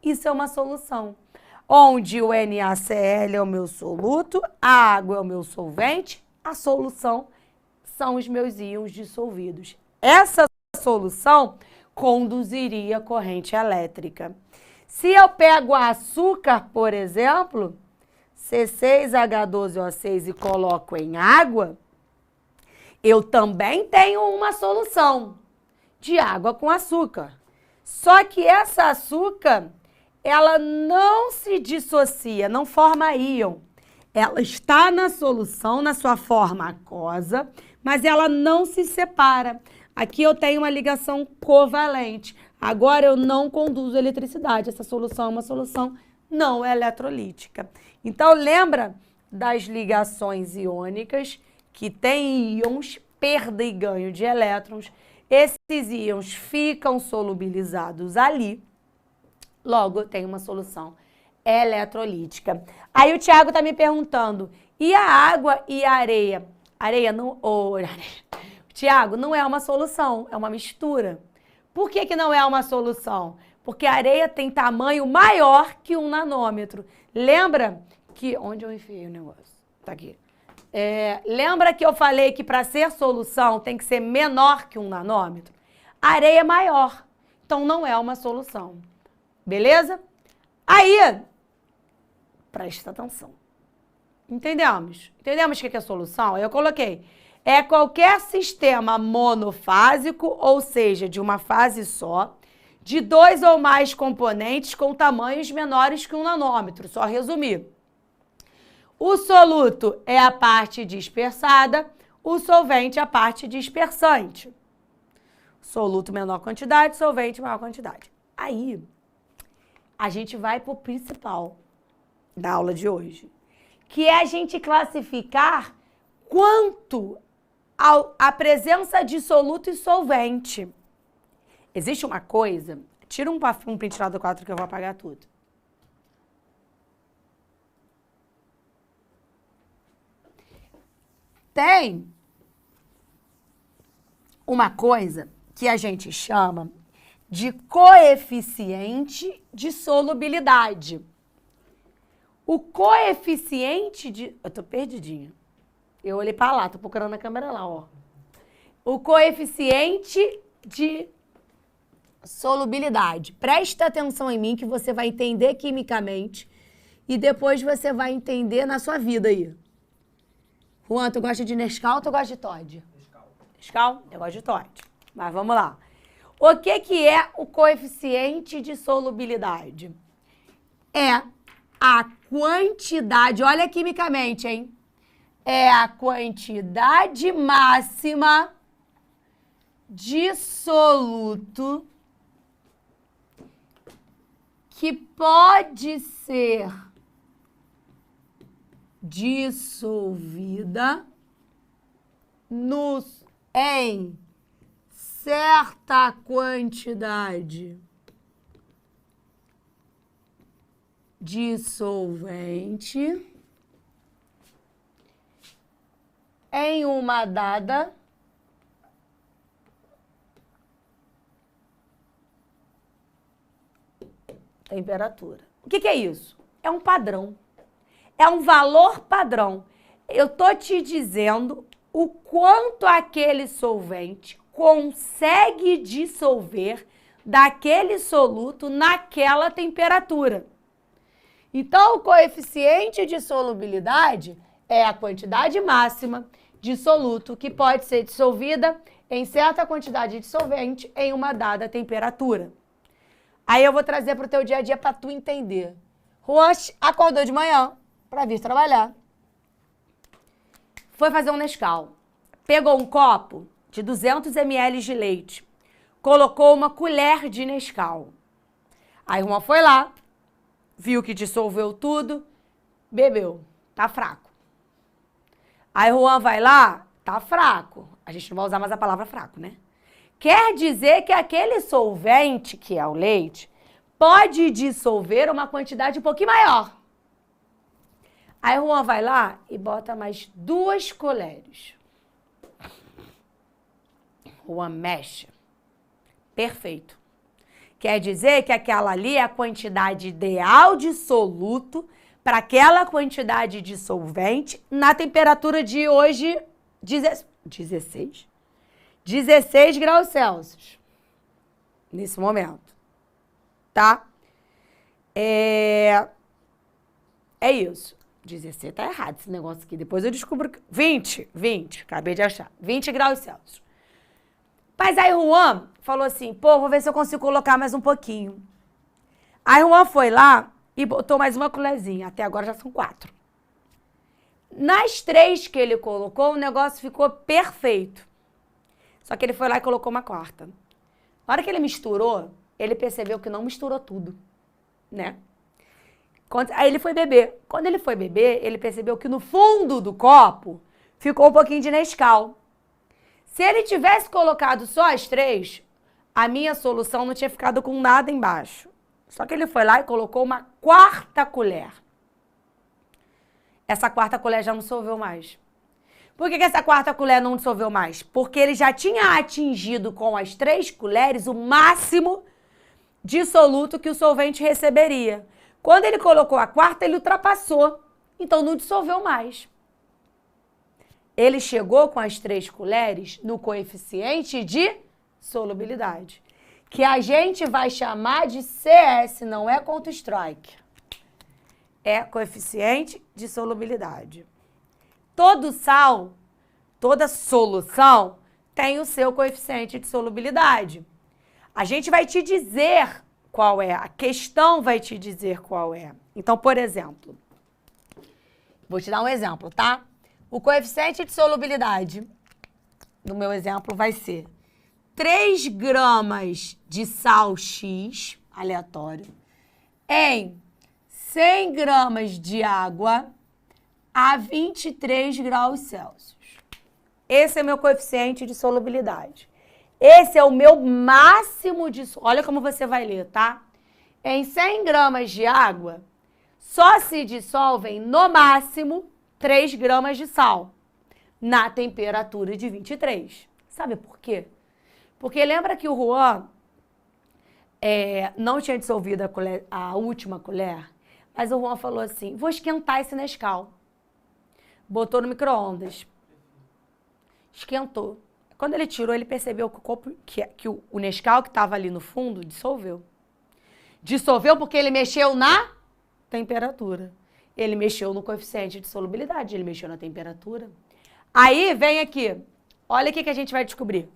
Isso é uma solução. Onde o NaCl é o meu soluto, a água é o meu solvente, a solução são os meus íons dissolvidos. Essa solução conduziria corrente elétrica. Se eu pego açúcar, por exemplo, C6H12O6 e coloco em água, eu também tenho uma solução de água com açúcar. Só que essa açúcar, ela não se dissocia, não forma íon. Ela está na solução, na sua forma aquosa, mas ela não se separa. Aqui eu tenho uma ligação covalente. Agora eu não conduzo eletricidade. Essa solução é uma solução não eletrolítica. Então, lembra das ligações iônicas que têm íons, perda e ganho de elétrons. Esses íons ficam solubilizados ali. Logo, eu tenho uma solução eletrolítica. Aí o Thiago está me perguntando, e a água e a areia? Areia não... Thiago, não é uma solução, é uma mistura. Por que não é uma solução? Porque a areia tem tamanho maior que 1 nanômetro. Lembra que... Onde eu enfiei o negócio? Tá aqui. Lembra que eu falei que para ser solução tem que ser menor que 1 nanômetro? A areia é maior, então não é uma solução. Beleza? Aí, presta atenção. Entendemos? Entendemos o que é solução? Eu coloquei. É qualquer sistema monofásico, ou seja, de uma fase só, de 2 ou mais componentes com tamanhos menores que 1 nanômetro. Só resumir. O soluto é a parte dispersada, o solvente é a parte dispersante. Soluto menor quantidade, solvente maior quantidade. Aí, a gente vai para o principal da aula de hoje, que é a gente classificar quanto a presença de soluto e solvente. Existe uma coisa... Tira um print lá do quadro que eu vou apagar tudo. Tem uma coisa que a gente chama de coeficiente de solubilidade. O coeficiente de... Eu tô perdidinha. Eu olhei para lá, tô procurando a câmera lá, ó. O coeficiente de solubilidade. Presta atenção em mim que você vai entender quimicamente e depois você vai entender na sua vida aí. Juan, tu gosta de Nescau ou tu gosta de Toddy? Nescau. Nescau? Eu gosto de Toddy. Mas vamos lá. O que é o coeficiente de solubilidade? É a quantidade, olha quimicamente, hein? É a quantidade máxima de soluto que pode ser dissolvida em certa quantidade de solvente em uma dada temperatura. O que é isso? É um padrão. É um valor padrão. Eu tô te dizendo o quanto aquele solvente consegue dissolver daquele soluto naquela temperatura. Então, o coeficiente de solubilidade é a quantidade máxima de soluto que pode ser dissolvida em certa quantidade de solvente em uma dada temperatura. Aí eu vou trazer para o teu dia a dia para tu entender. Juan acordou de manhã para vir trabalhar. Foi fazer um Nescau. Pegou um copo de 200 ml de leite. Colocou uma colher de Nescau. Aí Juan foi lá, viu que dissolveu tudo, bebeu. Tá fraco. Aí Juan vai lá, tá fraco. A gente não vai usar mais a palavra fraco, né? Quer dizer que aquele solvente, que é o leite, pode dissolver uma quantidade um pouquinho maior. Aí Juan vai lá e bota mais 2 colheres. Juan mexe. Perfeito. Quer dizer que aquela ali é a quantidade ideal de soluto para aquela quantidade de solvente na temperatura de hoje, 16 graus Celsius. Nesse momento. Tá? É isso. 16 tá errado esse negócio aqui. Depois eu descubro que... 20, acabei de achar. 20 graus Celsius. Mas aí o Juan falou assim, pô, vou ver se eu consigo colocar mais um pouquinho. Aí o Juan foi lá e botou mais uma colherzinha. Até agora já são 4. Nas 3 que ele colocou, o negócio ficou perfeito. Só que ele foi lá e colocou uma 4ª. Na hora que ele misturou, ele percebeu que não misturou tudo, né? Aí ele foi beber. Quando ele foi beber, ele percebeu que no fundo do copo ficou um pouquinho de Nescau. Se ele tivesse colocado só as 3, a minha solução não tinha ficado com nada embaixo. Só que ele foi lá e colocou uma 4ª colher. Essa 4ª colher já não dissolveu mais. Por que essa 4ª colher não dissolveu mais? Porque ele já tinha atingido com as 3 colheres o máximo de soluto que o solvente receberia. Quando ele colocou a 4ª, ele ultrapassou. Então não dissolveu mais. Ele chegou com as 3 colheres no coeficiente de solubilidade, que a gente vai chamar de CS, não é Counter-Strike. É coeficiente de solubilidade. Todo sal, toda solução tem o seu coeficiente de solubilidade. A gente vai te dizer qual é, a questão vai te dizer qual é. Então, por exemplo, vou te dar um exemplo, tá? O coeficiente de solubilidade, no meu exemplo, vai ser 3 gramas de sal X, aleatório, em 100 gramas de água a 23 graus Celsius. Esse é meu coeficiente de solubilidade. Esse é o meu máximo de... Olha como você vai ler, tá? Em 100 gramas de água, só se dissolvem, no máximo, 3 gramas de sal, na temperatura de 23. Sabe por quê? Porque lembra que o Juan não tinha dissolvido a última colher, mas o Juan falou assim, vou esquentar esse Nescau. Botou no micro-ondas. Esquentou. Quando ele tirou, ele percebeu que o Nescau que estava ali no fundo dissolveu. Dissolveu porque ele mexeu na temperatura. Ele mexeu no coeficiente de solubilidade, ele mexeu na temperatura. Aí vem aqui, olha o que a gente vai descobrir.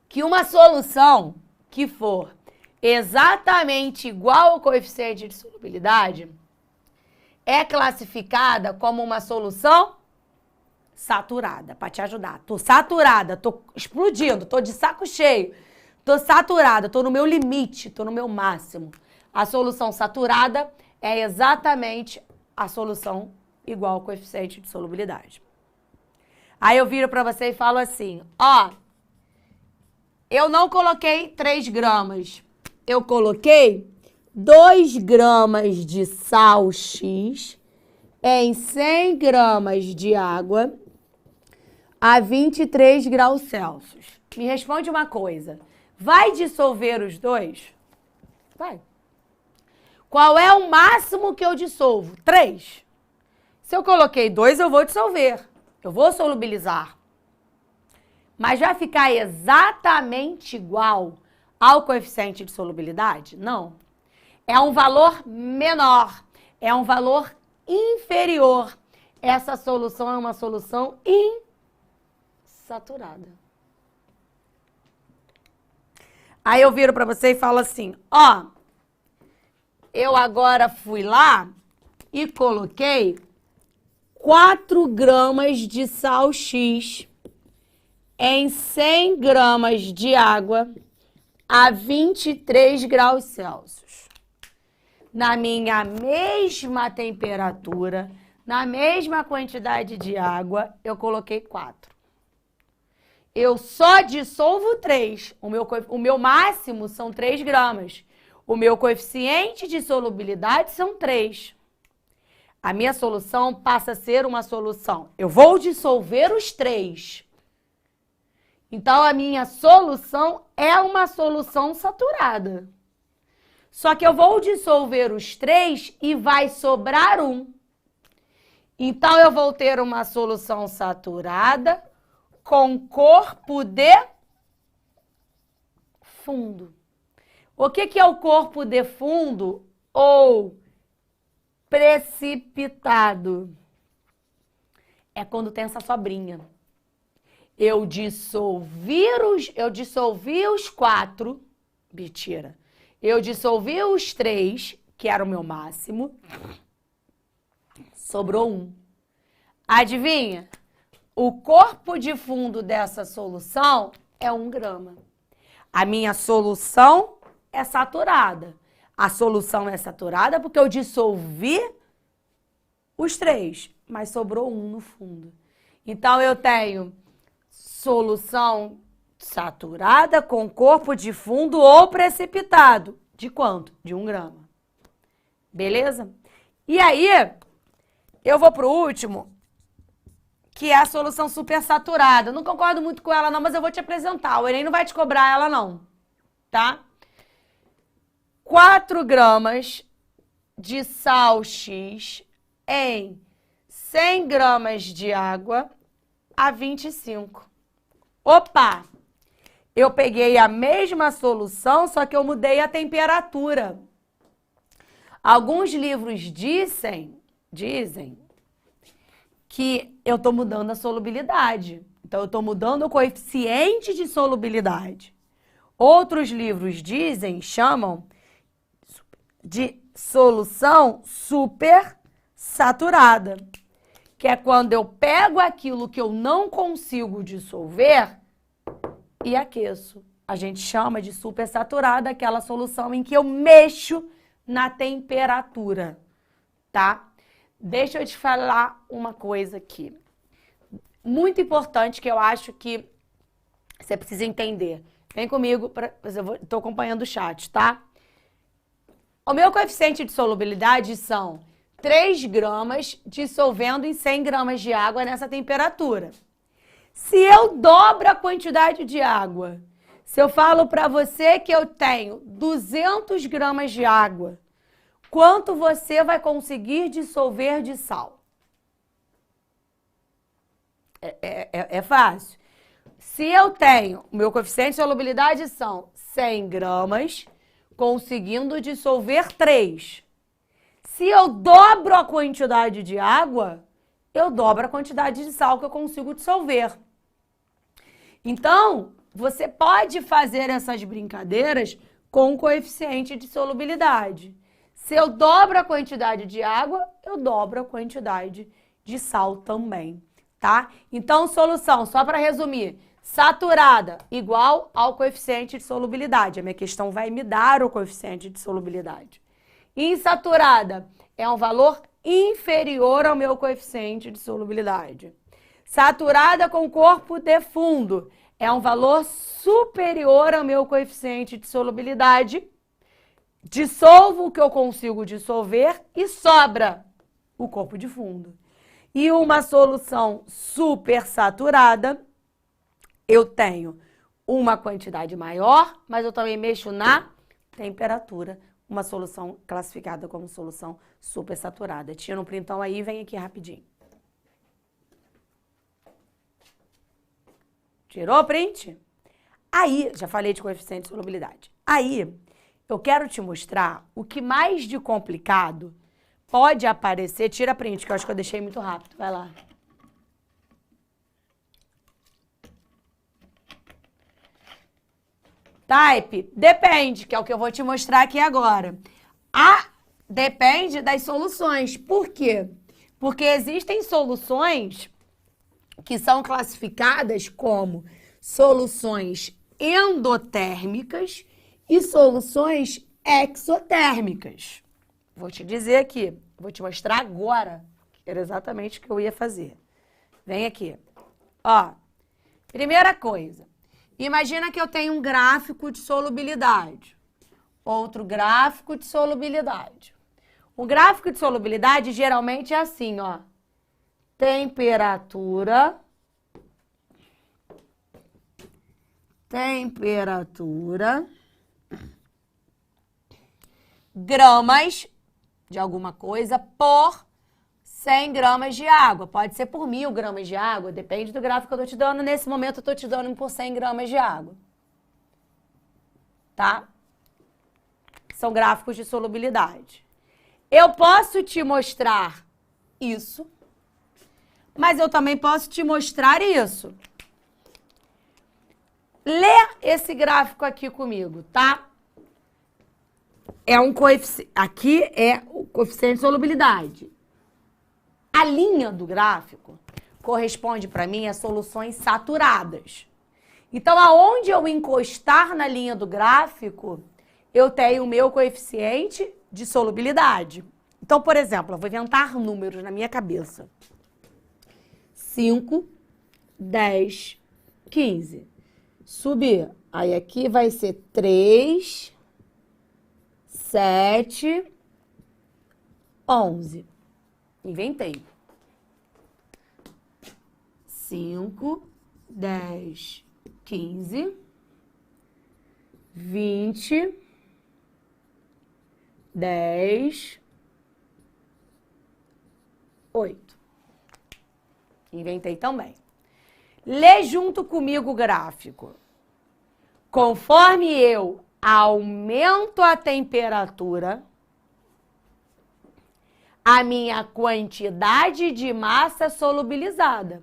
Que uma solução que for exatamente igual ao coeficiente de solubilidade é classificada como uma solução saturada, para te ajudar. Tô saturada, tô explodindo, tô de saco cheio, tô saturada, tô no meu limite, tô no meu máximo. A solução saturada é exatamente a solução igual ao coeficiente de solubilidade. Aí eu viro para você e falo assim, ó, eu não coloquei 3 gramas, eu coloquei 2 gramas de sal X em 100 gramas de água a 23 graus Celsius. Me responde uma coisa, vai dissolver os dois? Vai. Qual é o máximo que eu dissolvo? 3. Se eu coloquei 2, eu vou dissolver. Eu vou solubilizar. Mas vai ficar exatamente igual ao coeficiente de solubilidade? Não. É um valor menor. É um valor inferior. Essa solução é uma solução insaturada. Aí eu viro para você e falo assim, ó, eu agora fui lá e coloquei 4 gramas de sal X em 100 gramas de água a 23 graus Celsius. Na minha mesma temperatura, na mesma quantidade de água, eu coloquei 4. Eu só dissolvo 3. O meu máximo são 3 gramas. O meu coeficiente de solubilidade são 3. A minha solução passa a ser uma solução. Eu vou dissolver os 3. Então, a minha solução é uma solução saturada. Só que eu vou dissolver os 3 e vai sobrar 1. Então, eu vou ter uma solução saturada com corpo de fundo. O que é o corpo de fundo ou precipitado? É quando tem essa sobrinha. Eu dissolvi os 4, mentira. Eu dissolvi os 3, que era o meu máximo. Sobrou 1. Adivinha? O corpo de fundo dessa solução é 1 grama. A minha solução é saturada. A solução é saturada porque eu dissolvi os 3, mas sobrou 1 no fundo. Então, eu tenho solução saturada com corpo de fundo ou precipitado. De quanto? De 1 grama. Beleza? E aí, eu vou pro último, que é a solução supersaturada. Eu não concordo muito com ela não, mas eu vou te apresentar. O Enem não vai te cobrar ela não, tá? 4 gramas de sal X em 100 gramas de água a 25. Opa! Eu peguei a mesma solução, só que eu mudei a temperatura. Alguns livros dizem que eu estou mudando a solubilidade. Então, eu estou mudando o coeficiente de solubilidade. Outros livros chamam de solução supersaturada, que é quando eu pego aquilo que eu não consigo dissolver e aqueço. A gente chama de supersaturada aquela solução em que eu mexo na temperatura, tá? Deixa eu te falar uma coisa aqui. Muito importante que eu acho que você precisa entender. Vem comigo, eu estou acompanhando o chat, tá? O meu coeficiente de solubilidade são 3 gramas dissolvendo em 100 gramas de água nessa temperatura. Se eu dobro a quantidade de água, se eu falo para você que eu tenho 200 gramas de água, quanto você vai conseguir dissolver de sal? É fácil. Se eu tenho, o meu coeficiente de solubilidade são 100 gramas, conseguindo dissolver 3. Se eu dobro a quantidade de água, eu dobro a quantidade de sal que eu consigo dissolver. Então, você pode fazer essas brincadeiras com o coeficiente de solubilidade. Se eu dobro a quantidade de água, eu dobro a quantidade de sal também, tá? Então, solução, só para resumir, saturada igual ao coeficiente de solubilidade. A minha questão vai me dar o coeficiente de solubilidade. Insaturada é um valor inferior ao meu coeficiente de solubilidade. Saturada com corpo de fundo é um valor superior ao meu coeficiente de solubilidade. Dissolvo o que eu consigo dissolver e sobra o corpo de fundo. E uma solução supersaturada, eu tenho uma quantidade maior, mas eu também mexo na temperatura. Uma solução classificada como solução supersaturada. Tira um printão aí, vem aqui rapidinho. Tirou o print? Aí, já falei de coeficiente de solubilidade. Aí, eu quero te mostrar o que mais de complicado pode aparecer. Tira print, que eu acho que eu deixei muito rápido. Vai lá. Type, depende, que é o que eu vou te mostrar aqui agora. Depende das soluções. Por quê? Porque existem soluções que são classificadas como soluções endotérmicas e soluções exotérmicas. Vou te dizer aqui, vou te mostrar agora, que era exatamente o que eu ia fazer. Vem aqui. Ó, primeira coisa. Imagina que eu tenho um gráfico de solubilidade, outro gráfico de solubilidade. O gráfico de solubilidade geralmente é assim, ó. Temperatura temperatura, gramas de alguma coisa por 100 gramas de água. Pode ser por 1.000 gramas de água, depende do gráfico que eu estou te dando. Nesse momento eu estou te dando por 100 gramas de água. Tá? São gráficos de solubilidade. Eu posso te mostrar isso, mas eu também posso te mostrar isso. Lê esse gráfico aqui comigo, tá? É um coeficiente. Aqui é o coeficiente de solubilidade. A linha do gráfico corresponde para mim a soluções saturadas. Então, aonde eu encostar na linha do gráfico, eu tenho o meu coeficiente de solubilidade. Então, por exemplo, eu vou inventar números na minha cabeça. 5, 10, 15. Subir. Aí aqui vai ser 3, 7, 11. Inventei. 5, 10, 15, 20, 10, 8. Inventei também. Lê junto comigo o gráfico. Conforme eu aumento a temperatura, a minha quantidade de massa solubilizada.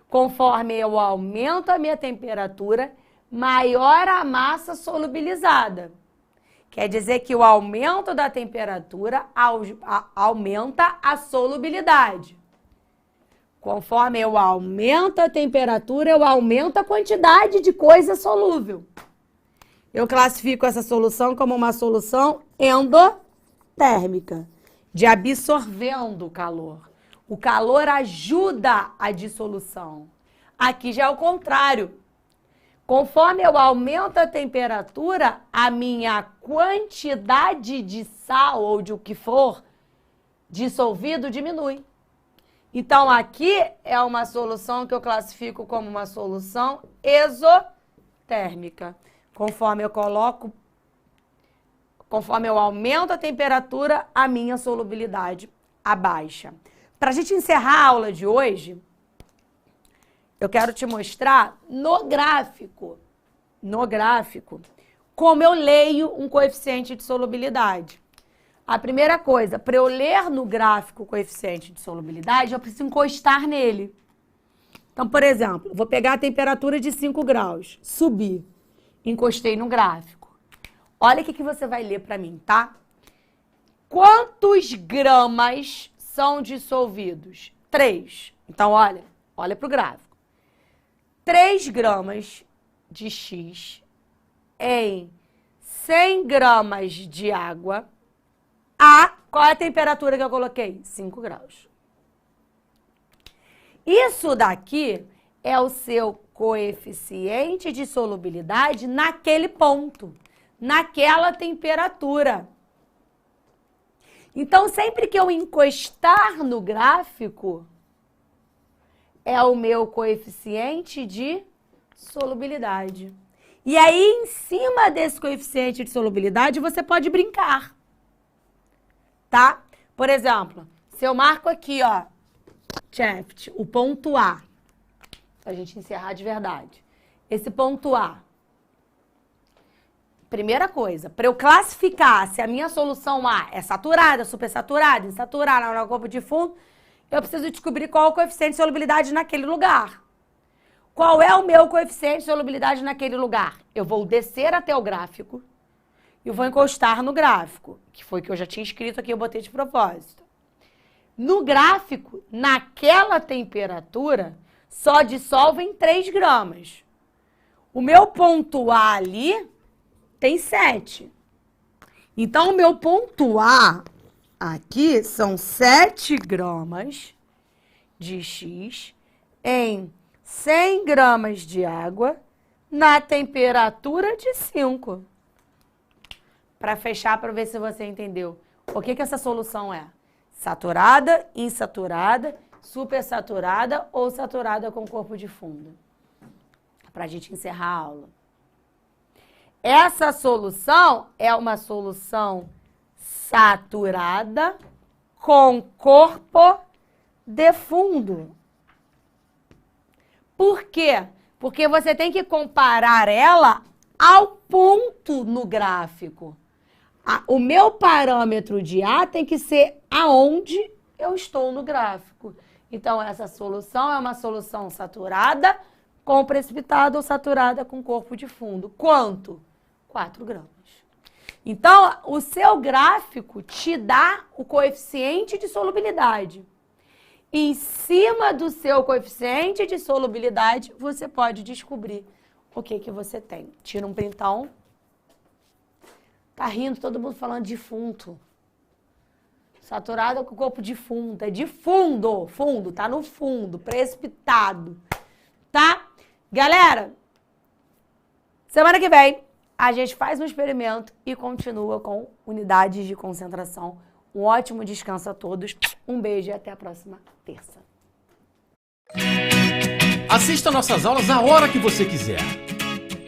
Conforme eu aumento a minha temperatura, maior a massa solubilizada. Quer dizer que o aumento da temperatura aumenta a solubilidade. Conforme eu aumento a temperatura, eu aumento a quantidade de coisa solúvel. Eu classifico essa solução como uma solução endotérmica, de absorvendo o calor. O calor ajuda a dissolução. Aqui já é o contrário. Conforme eu aumento a temperatura, a minha quantidade de sal ou de o que for dissolvido diminui. Então, aqui é uma solução que eu classifico como uma solução exotérmica. Conforme eu aumento a temperatura, a minha solubilidade abaixa. Para a gente encerrar a aula de hoje, eu quero te mostrar no gráfico, como eu leio um coeficiente de solubilidade. A primeira coisa, para eu ler no gráfico o coeficiente de solubilidade, eu preciso encostar nele. Então, por exemplo, vou pegar a temperatura de 5 graus, subir, encostei no gráfico. Olha o que você vai ler para mim, tá? Quantos gramas são dissolvidos? 3. Então, olha para o gráfico. 3 gramas de X em 100 gramas de água. Qual é a temperatura que eu coloquei? 5 graus. Isso daqui é o seu coeficiente de solubilidade naquele ponto, naquela temperatura. Então, sempre que eu encostar no gráfico, é o meu coeficiente de solubilidade. E aí, em cima desse coeficiente de solubilidade, você pode brincar. Tá? Por exemplo, se eu marco aqui, ó, Shaft, o ponto A, pra gente encerrar de verdade. Esse ponto A. Primeira coisa, para eu classificar se a minha solução A é saturada, supersaturada, insaturada, no corpo de fundo, eu preciso descobrir qual é o coeficiente de solubilidade naquele lugar. Qual é o meu coeficiente de solubilidade naquele lugar? Eu vou descer até o gráfico e vou encostar no gráfico, que foi que eu já tinha escrito aqui, eu botei de propósito. No gráfico, naquela temperatura, só dissolvem 3 gramas. O meu ponto A ali tem 7. Então, o meu ponto A aqui são 7 gramas de X em 100 gramas de água na temperatura de 5. Para fechar, para ver se você entendeu. O que essa solução é? Saturada, insaturada, supersaturada ou saturada com corpo de fundo? Para a gente encerrar a aula. Essa solução é uma solução saturada com corpo de fundo. Por quê? Porque você tem que comparar ela ao ponto no gráfico. O meu parâmetro de A tem que ser aonde eu estou no gráfico. Então, essa solução é uma solução saturada com precipitado ou saturada com corpo de fundo. Quanto? 4 gramas. Então, o seu gráfico te dá o coeficiente de solubilidade. Em cima do seu coeficiente de solubilidade, você pode descobrir o que você tem. Tira um printão. Tá rindo todo mundo falando defunto. Saturada com corpo de fundo. É de fundo. Fundo, tá no fundo. Precipitado. Tá? Galera, semana que vem a gente faz um experimento e continua com unidades de concentração. Um ótimo descanso a todos. Um beijo e até a próxima terça. Assista nossas aulas a hora que você quiser.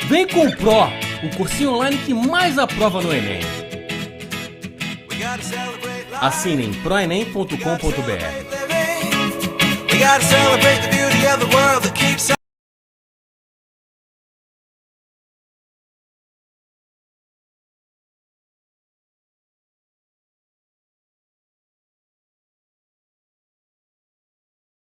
Vem com o Pro, o cursinho online que mais aprova no Enem. Assine em proenem.com.br.